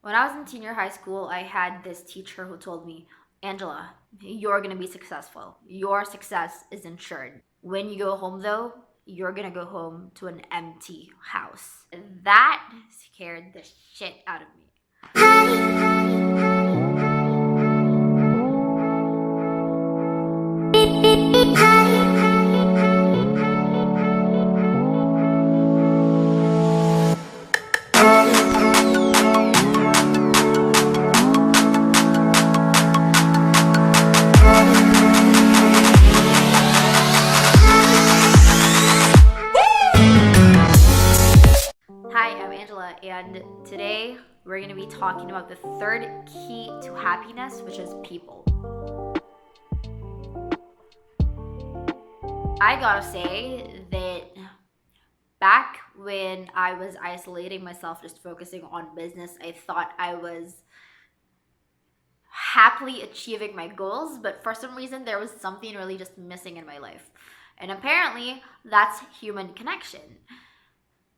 When I was in senior high school, I had this teacher who told me, Angela, you're going to be successful. Your success is insured. When you go home, though, you're going to go home to an empty house. That scared the shit out of me. Hi, I'm Angela, and today we're going to be talking about the third key to happiness, which is people. I gotta say that back when I was isolating myself, just focusing on business, I thought I was happily achieving my goals, but for some reason, there was something really just missing in my life. And apparently, that's human connection.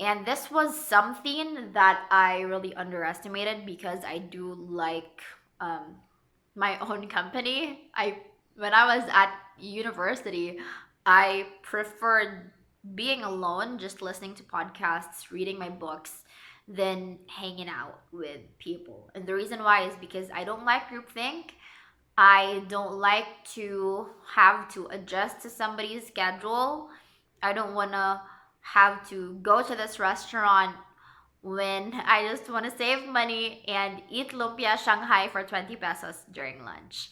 And this was something that I really underestimated because I do like my own company. When I was at university, I preferred being alone, just listening to podcasts, reading my books, than hanging out with people. And the reason why is because I don't like groupthink. I don't like to have to adjust to somebody's schedule. I don't want to have to go to this restaurant when I just want to save money and eat lumpia Shanghai for 20 pesos during lunch.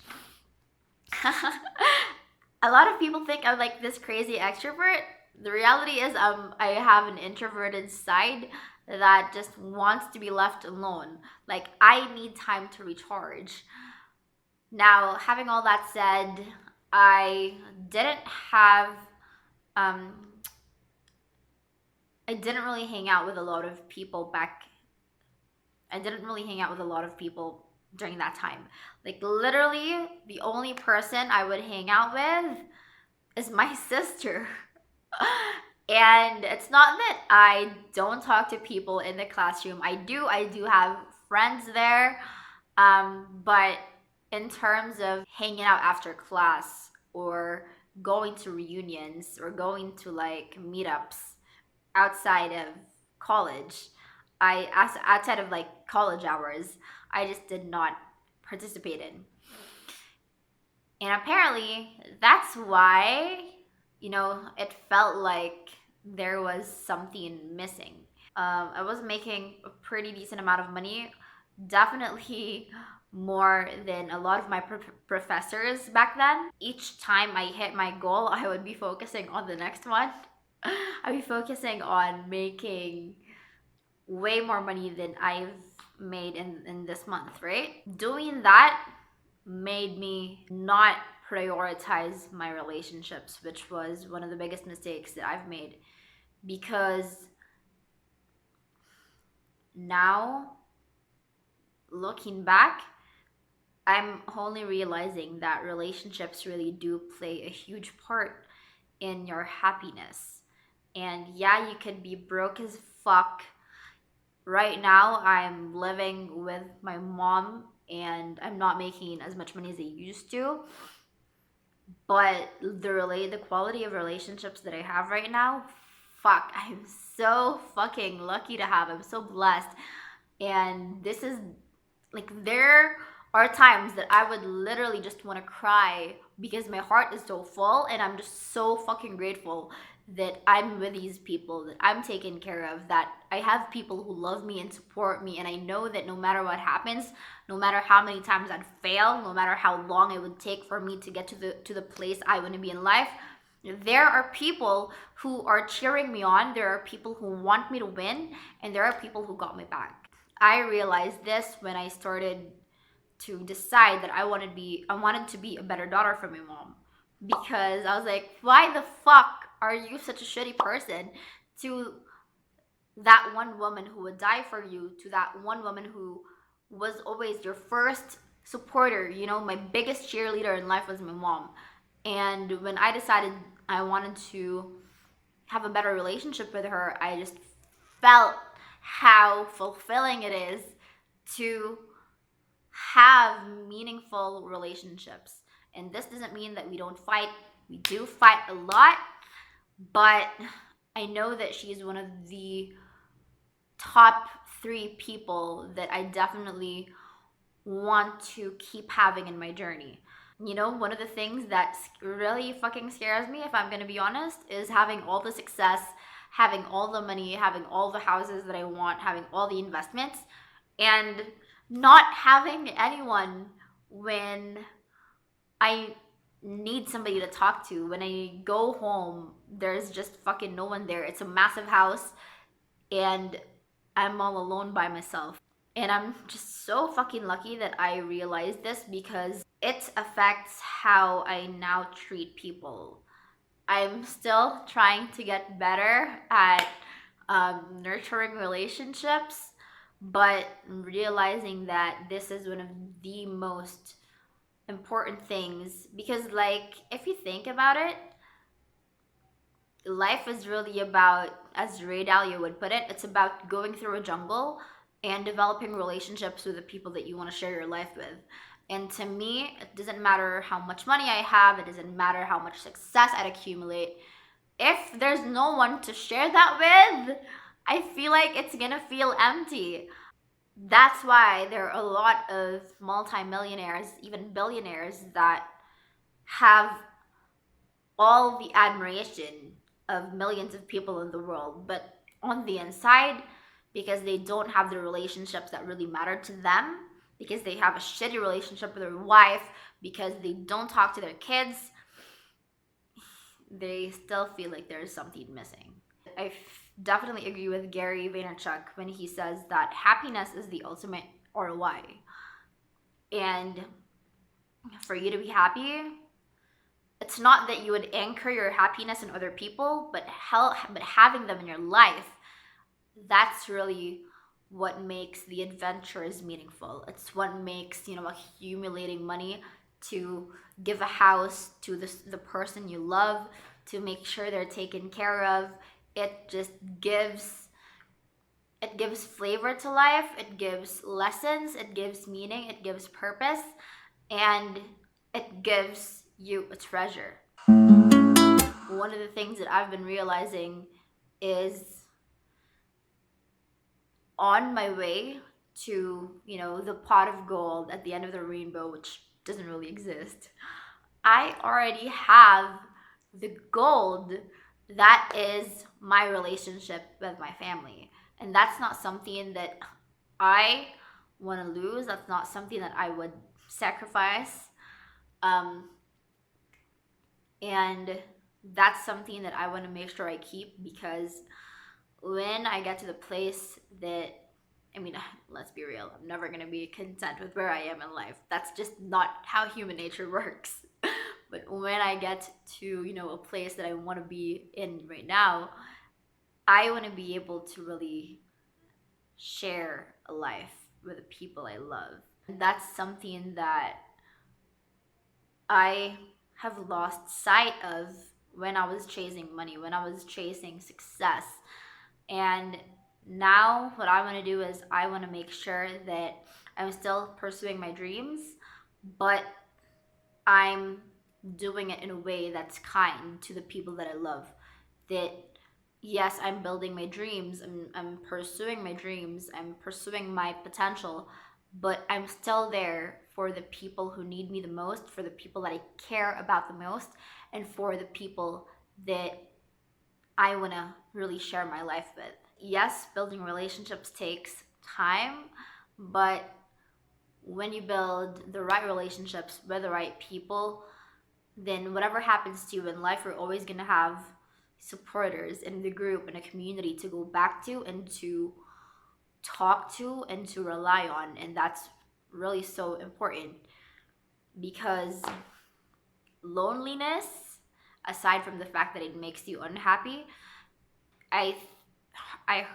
A lot of people think I'm like this crazy extrovert. The reality is I have an introverted side that just wants to be left alone. Like I need time to recharge. Now, having all that said, I didn't have um I didn't really hang out with a lot of people back I didn't really hang out with a lot of people during that time. Like literally the only person I would hang out with is my sister. And it's not that I don't talk to people in the classroom. I do have friends there. But in terms of hanging out after class or going to reunions or going to like meetups outside of college, outside of like college hours, I just did not participate in. And apparently, that's why, it felt like there was something missing. I was making a pretty decent amount of money, definitely more than a lot of my professors back then. Each time I hit my goal, I would be focusing on the next one. I'd be focusing on making way more money than I've made in this month, right? Doing that made me not prioritize my relationships, which was one of the biggest mistakes that I've made because now looking back, I'm only realizing that relationships really do play a huge part in your happiness. And yeah, you could be broke as fuck. Right now, I'm living with my mom and I'm not making as much money as I used to. But the quality of relationships that I have right now, fuck, I'm so fucking lucky to have. I'm so blessed. And this is like there are times that I would literally just want to cry because my heart is so full and I'm just so fucking grateful that I'm with these people, that I'm taken care of, that I have people who love me and support me. And I know that no matter what happens, no matter how many times I'd fail, no matter how long it would take for me to get to the place I want to be in life, there are people who are cheering me on. There are people who want me to win, and there are people who got my back. I realized this when I started to decide that I wanted to be a better daughter for my mom because I was like, why the fuck are you such a shitty person to that one woman who would die for you, to that one woman who was always your first supporter, my biggest cheerleader in life was my mom. And when I decided I wanted to have a better relationship with her, I just felt how fulfilling it is to have meaningful relationships. And this doesn't mean that we don't fight. We do fight a lot, but I know that she's one of the top 3 people that I definitely want to keep having in my journey. You know, one of the things that really fucking scares me, if I'm gonna be honest, is having all the success, having all the money, having all the houses that I want, having all the investments, and not having anyone when I need somebody to talk to. When I go home, there's just fucking no one there. It's a massive house, and I'm all alone by myself. And I'm just so fucking lucky that I realized this because it affects how I now treat people. I'm still trying to get better at nurturing relationships, but realizing that this is one of the most important things because, like, if you think about it, life is really about, as Ray Dalio would put it, it's about going through a jungle and developing relationships with the people that you want to share your life with. And to me, it doesn't matter how much money I have, it doesn't matter how much success I'd accumulate. If there's no one to share that with, I feel like it's gonna feel empty. That's why there are a lot of multimillionaires, even billionaires, that have all the admiration of millions of people in the world, but on the inside, because they don't have the relationships that really matter to them, because they have a shitty relationship with their wife, because they don't talk to their kids, they still feel like there's something missing. I definitely agree with Gary Vaynerchuk when he says that happiness is the ultimate ROI. And for you to be happy, it's not that you would anchor your happiness in other people, but having them in your life, that's really what makes the adventures meaningful. It's what makes, accumulating money to give a house to the person you love, to make sure they're taken care of. It just gives flavor to life, it gives lessons, it gives meaning, it gives purpose, and it gives you a treasure. One of the things that I've been realizing is on my way to, the pot of gold at the end of the rainbow, which doesn't really exist, I already have the gold that is my relationship with my family. And that's not something that I want to lose. That's not something that I would sacrifice. And that's something that I want to make sure I keep, because when I get to the place that, let's be real, I'm never going to be content with where I am in life. That's just not how human nature works. But when I get to, a place that I want to be in right now, I want to be able to really share a life with the people I love. And that's something that I have lost sight of when I was chasing money, when I was chasing success. And now what I want to do is I want to make sure that I'm still pursuing my dreams, but I'm doing it in a way that's kind to the people that I love. That, yes, I'm building my dreams, I'm pursuing my dreams, I'm pursuing my potential, but I'm still there for the people who need me the most, for the people that I care about the most, and for the people that I want to really share my life with. Yes, building relationships takes time, but when you build the right relationships with the right people, then whatever happens to you in life, you're always going to have supporters in the group and a community to go back to and to talk to and to rely on. And that's really so important, because loneliness, aside from the fact that it makes you unhappy, I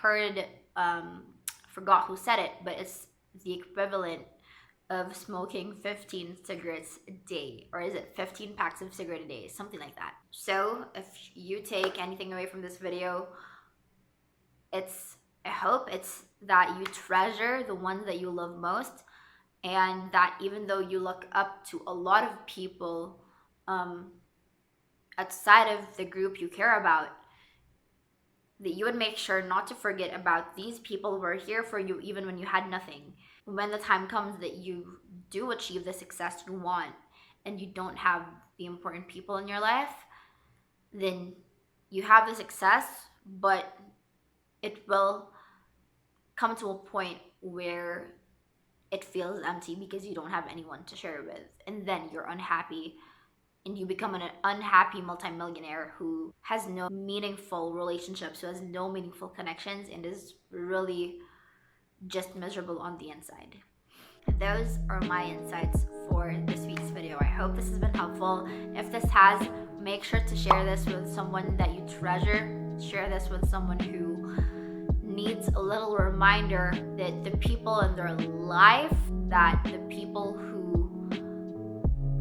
heard, forgot who said it, but it's the equivalent of smoking 15 cigarettes a day, or is it 15 packs of cigarette a day, something like that. So if you take anything away from this video, it's I hope it's that you treasure the ones that you love most, and that even though you look up to a lot of people um, outside of the group you care about, that you would make sure not to forget about these people who are here for you even when you had nothing. When the time comes that you do achieve the success you want and you don't have the important people in your life, then you have the success, but it will come to a point where it feels empty because you don't have anyone to share with. And then you're unhappy and you become an unhappy multimillionaire who has no meaningful relationships, who has no meaningful connections, and is really just miserable on the inside. Those are my insights for this week's video. I hope this has been helpful. If this has, make sure to share this with someone that you treasure. Share this with someone who needs a little reminder that the people in their life, that the people who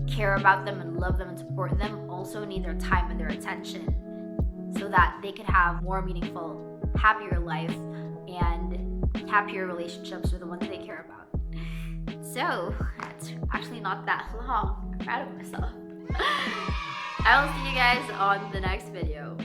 care about them and love them and support them also need their time and their attention, so that they can have more meaningful, happier life and happier relationships with the ones they care about. So it's actually not that long. I'm proud of myself. I will see you guys on the next video.